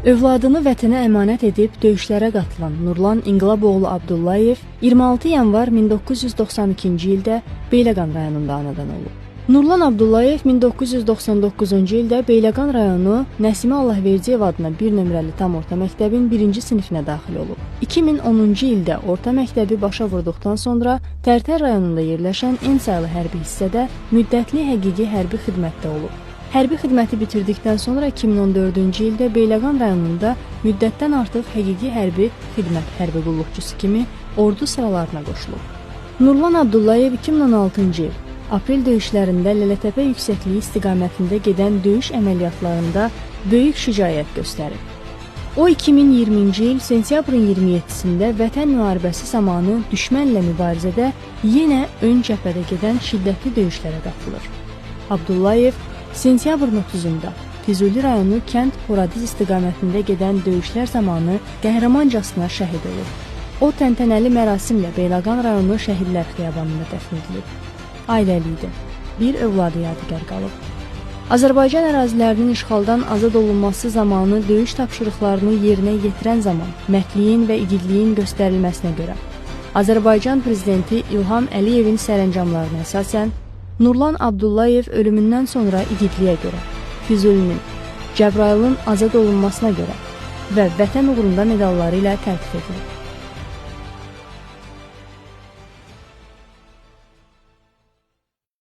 Övladını vətənə əmanət edib döyüşlərə qatılan Nurlan İnqilaboğlu Abdullayev 26 yanvar 1992-ci ildə Beyləqan rayonunda anadan olub. Nurlan Abdullayev 1999-cu ildə Beyləqan rayonu Nəsimə Allahverdiyev adına 1 nömrəli tam orta məktəbin 1-ci sinifinə daxil olub. 2010-cu ildə orta məktəbi başa vurduqdan sonra Tərtər rayonunda yerləşən N saylı hərbi hissədə müddətli həqiqi hərbi xidmətdə olub. Hərbi xidməti bitirdikdən sonra 2014-cü ildə Beyləqan rayonunda müddətdən artıq həqiqi hərbi xidmət hərbi qulluqçusu kimi ordu sıralarına qoşulub. Nurlan Abdullayev 2016-cı il aprel döyüşlərində Lələtəpə yüksəkliyi istiqamətində gedən döyüş əməliyyatlarında böyük şücaət göstərib. O 2020-ci il sentyabrın 27-sində Vətən müharibəsi zamanı düşmənlə mübarizədə yenə ön cəbhədə gedən şiddətli döyüşlərə qatılır. Abdullayev sentyabrın 30-da Füzuli rayonu kənd Horadiz istiqamətində gedən döyüşlər zamanı qəhrəmancasına şəhid olub. O təntənəli mərasimlə Beyləqan rayonu Şəhidlər Xiyabanında dəfn edilib. Ailəli idi. Bir övladı yadigar qalıb. Azərbaycan ərazilərinin işğaldan azad olunması zamanı döyüş tapşırıqlarını yerinə yetirən zaman mərdliyin və igidliyin göstərilməsinə görə Azərbaycan Prezidenti İlham Əliyevin sərəncamlarına əsasən Nurlan Abdullayev ölümündən sonra igidliyə görə, Füzulinin, Cəbrayılın azad olunmasına görə və Vətən uğrunda medalları ilə təltif edilib.